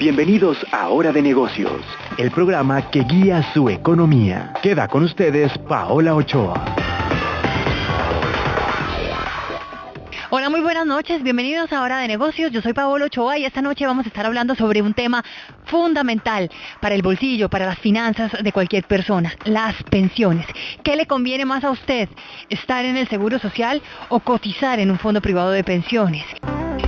Bienvenidos a Hora de Negocios, el programa que guía su economía. Queda con ustedes Paola Ochoa. Hola, muy buenas noches, bienvenidos a Hora de Negocios, yo soy Paola Ochoa y esta noche vamos a estar hablando sobre un tema fundamental para el bolsillo, para las finanzas de cualquier persona, las pensiones. ¿Qué le conviene más a usted? ¿Estar en el Seguro Social o cotizar en un fondo privado de pensiones?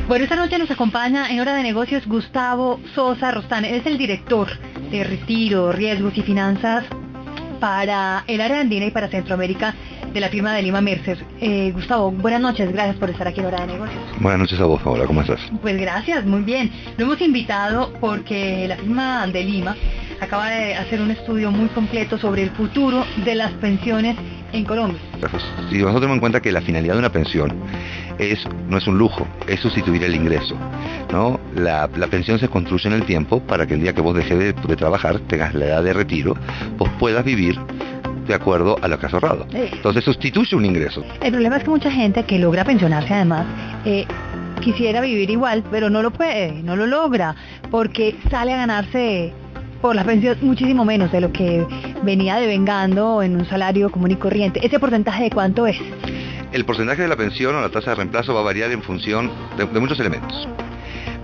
Bueno, esta noche nos acompaña en Hora de Negocios Gustavo Sosa Rostán, es el director de Retiro, Riesgos y Finanzas para el área andina y para Centroamérica de la firma de Lima Mercer. Gustavo, buenas noches, gracias por estar aquí en Hora de Negocios. Buenas noches a vos, Paola, ¿cómo estás? Pues gracias, muy bien. Lo hemos invitado porque la firma de Lima acaba de hacer un estudio muy completo sobre el futuro de las pensiones en Colombia. Si nosotros tenemos en cuenta que la finalidad de una pensión no es un lujo, es sustituir el ingreso, ¿no? La pensión se construye en el tiempo para que el día que vos dejes de trabajar, tengas la edad de retiro, vos puedas vivir de acuerdo a lo que has ahorrado. Entonces sustituye un ingreso. El problema es que mucha gente que logra pensionarse además quisiera vivir igual, pero no lo puede, no lo logra, porque sale a ganarse por la pensión muchísimo menos de lo que venía devengando en un salario común y corriente. ¿Ese porcentaje de cuánto es? El porcentaje de la pensión o la tasa de reemplazo va a variar en función de muchos elementos.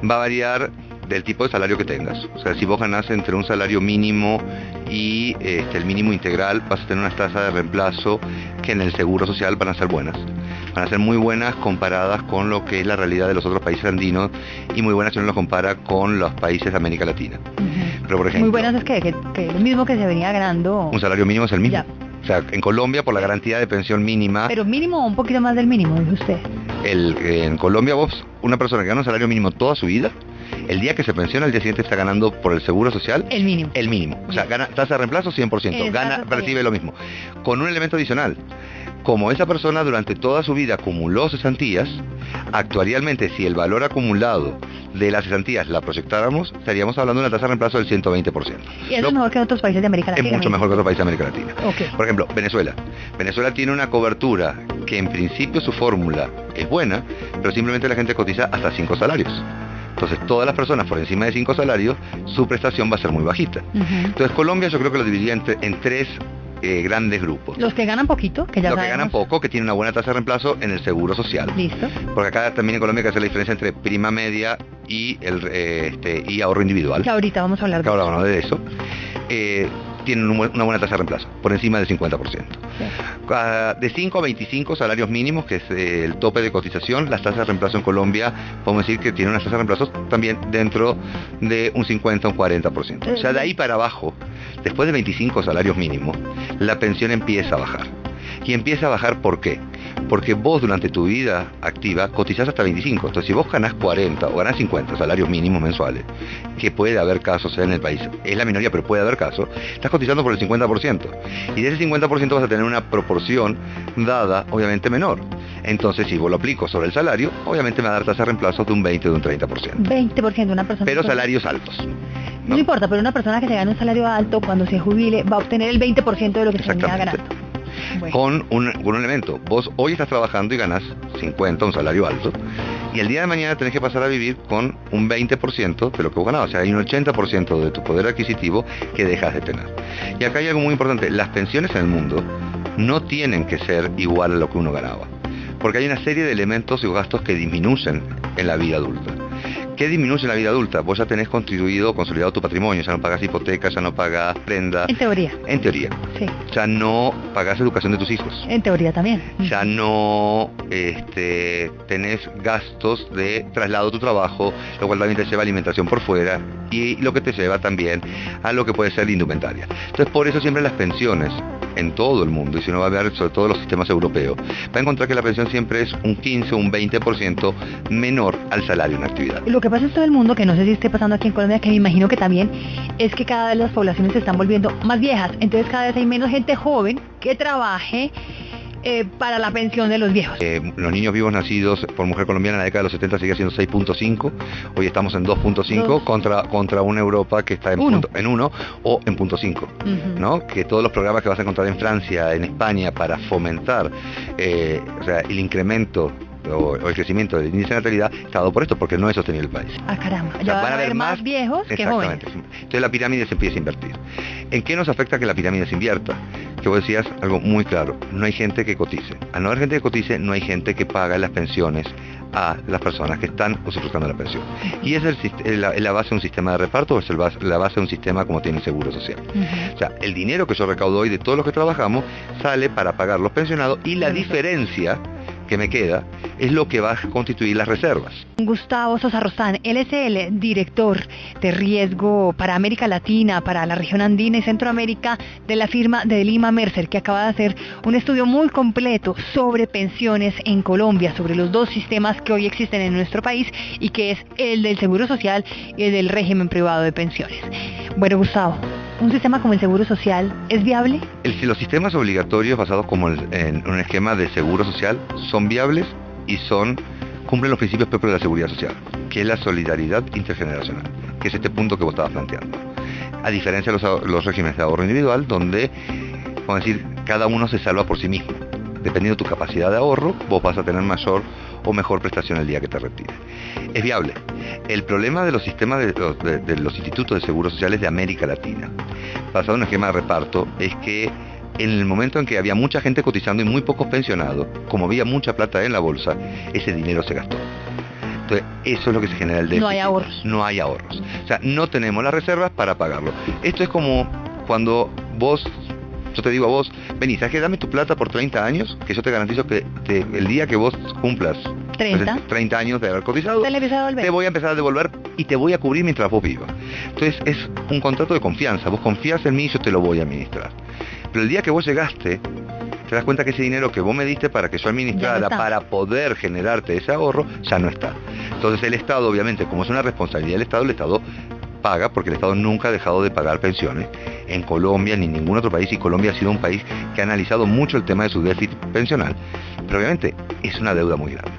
Va a variar del tipo de salario que tengas. O sea, si vos ganás entre un salario mínimo y el mínimo integral, vas a tener unas tasas de reemplazo que en el Seguro Social van a ser buenas. Van a ser muy buenas comparadas con lo que es la realidad de los otros países andinos y muy buenas si uno lo compara con los países de América Latina. Pero, por ejemplo, muy buenas es que lo mismo que se venía ganando. Un salario mínimo es el mismo. Ya. O sea, en Colombia, por la garantía de pensión mínima... Pero mínimo o un poquito más del mínimo, dice usted. En Colombia, una persona que gana un salario mínimo toda su vida, el día que se pensiona, el día siguiente está ganando por el Seguro Social... El mínimo. El mínimo. O sea, gana tasa de reemplazo 100%. Recibe lo mismo. Con un elemento adicional. Como esa persona durante toda su vida acumuló cesantías, actuarialmente, si el valor acumulado de las cesantías la proyectáramos, estaríamos hablando de una tasa de reemplazo del 120%. ¿Y eso es mejor que en otros países de América Latina? Es mucho mejor que otros países de América Latina. Okay. Por ejemplo, Venezuela. Venezuela tiene una cobertura que en principio su fórmula es buena, pero simplemente la gente cotiza hasta 5 salarios. Entonces, todas las personas por encima de 5 salarios, su prestación va a ser muy bajita. Entonces, Colombia yo creo que lo dividiría en tres grandes grupos. Los que ganan poquito, que ya Los sabemos. que ganan poco, que tienen una buena tasa de reemplazo en el Seguro Social. Listo. Porque acá también en Colombia hay que hacer la diferencia entre prima media y y ahorro individual. Que ahorita vamos a hablar de eso. Tienen una buena tasa de reemplazo, por encima del 50%. Sí. De 5 a 25 salarios mínimos, que es el tope de cotización, las tasas de reemplazo en Colombia, podemos decir que tienen unas tasas de reemplazo también dentro de un 50 o un 40%. O sea, de ahí para abajo, después de 25 salarios mínimos, la pensión empieza a bajar. Y empieza a bajar, ¿por qué? Porque vos durante tu vida activa cotizás hasta 25. Entonces, si vos ganás 40 o ganás 50 salarios mínimos mensuales, que puede haber casos en el país, es la minoría, pero puede haber casos, estás cotizando por el 50%. Y de ese 50% vas a tener una proporción dada, obviamente, menor. Entonces, si vos lo aplico sobre el salario, obviamente me va a dar tasa de reemplazo de un 20 o de un 30%. 20% una persona. Pero salarios altos. No importa, pero una persona que se gane un salario alto, cuando se jubile, va a obtener el 20% de lo que se venía ganando. Bueno. Con un elemento, vos hoy estás trabajando y ganas 50, un salario alto, y el día de mañana tenés que pasar a vivir con un 20% de lo que vos ganabas, o sea, hay un 80% de tu poder adquisitivo que dejas de tener. Y acá hay algo muy importante, las pensiones en el mundo no tienen que ser igual a lo que uno ganaba, porque hay una serie de elementos y gastos que disminuyen en la vida adulta. ¿Qué disminuye en la vida adulta? Vos ya tenés consolidado tu patrimonio, ya no pagas hipotecas, ya no pagas prenda. En teoría. En teoría. Sí. Ya no pagas educación de tus hijos. En teoría también. Ya no tenés gastos de traslado a tu trabajo, lo cual también te lleva a alimentación por fuera y lo que te lleva también a lo que puede ser indumentaria. Entonces, por eso siempre las pensiones en todo el mundo, y si uno va a ver sobre todo los sistemas europeos, va a encontrar que la pensión siempre es un 15 o un 20% menor al salario en actividad. Lo que pasa en todo el mundo, que no sé si esté pasando aquí en Colombia, que me imagino que también, es que cada vez las poblaciones se están volviendo más viejas, entonces cada vez hay menos gente joven que trabaje para la pensión de los viejos. Los niños vivos nacidos por mujer colombiana en la década de los 70 seguía siendo 6.5, hoy estamos en 2.5 contra una Europa que está en 1 o en 0.5, ¿no? Que todos los programas que vas a encontrar en Francia, en España, para fomentar el incremento o el crecimiento del índice de natalidad está dado por esto, porque no es sostenible el país. Ah, caramba. O sea, Ya van a haber más viejos que jóvenes. Exactamente. Entonces la pirámide se empieza a invertir. ¿En qué nos afecta que la pirámide se invierta? Que vos decías algo muy claro, no hay gente que cotice. Al no haber gente que cotice, no hay gente que paga las pensiones a las personas que están usufructando la pensión. Y es la base de un sistema de reparto, o es la base de un sistema como tiene el Seguro Social. O sea, el dinero que yo recaudo hoy de todos los que trabajamos sale para pagar los pensionados, y la diferencia que me queda es lo que va a constituir las reservas. Gustavo Sosa Rostán, él es el director de riesgo para América Latina, para la región andina y Centroamérica de la firma de Lima Mercer, que acaba de hacer un estudio muy completo sobre pensiones en Colombia, sobre los dos sistemas que hoy existen en nuestro país, y que es el del Seguro Social y el del régimen privado de pensiones. Bueno, Gustavo, ¿un sistema como el Seguro Social es viable? Los sistemas obligatorios basados en un esquema de seguro social son viables y cumplen los principios propios de la seguridad social, que es la solidaridad intergeneracional, que es este punto que vos estabas planteando. A diferencia de los regímenes de ahorro individual, donde, vamos a decir, cada uno se salva por sí mismo. Dependiendo de tu capacidad de ahorro, vos vas a tener mayor o mejor prestación el día que te retires. Es viable. El problema de los sistemas de los institutos de seguros sociales de América Latina, basado en un esquema de reparto, es que en el momento en que había mucha gente cotizando y muy pocos pensionados, como había mucha plata en la bolsa, ese dinero se gastó. Entonces, eso es lo que se genera el déficit. No hay ahorros. No hay ahorros. O sea, no tenemos las reservas para pagarlo. Esto es como cuando yo te digo a vos, vení, ¿sabes qué? Dame tu plata por 30 años, que yo te garantizo que el día que vos cumplas 30 años de haber cotizado, te voy a empezar a devolver y te voy a cubrir mientras vos vivas. Entonces es un contrato de confianza, vos confías en mí y yo te lo voy a administrar. Pero el día que vos llegaste, te das cuenta que ese dinero que vos me diste para que yo administrara, para poder generarte ese ahorro, ya no está. Entonces el Estado, obviamente, como es una responsabilidad del Estado, el Estado paga, porque el Estado nunca ha dejado de pagar pensiones en Colombia ni en ningún otro país, y Colombia ha sido un país que ha analizado mucho el tema de su déficit pensional, pero obviamente es una deuda muy grande.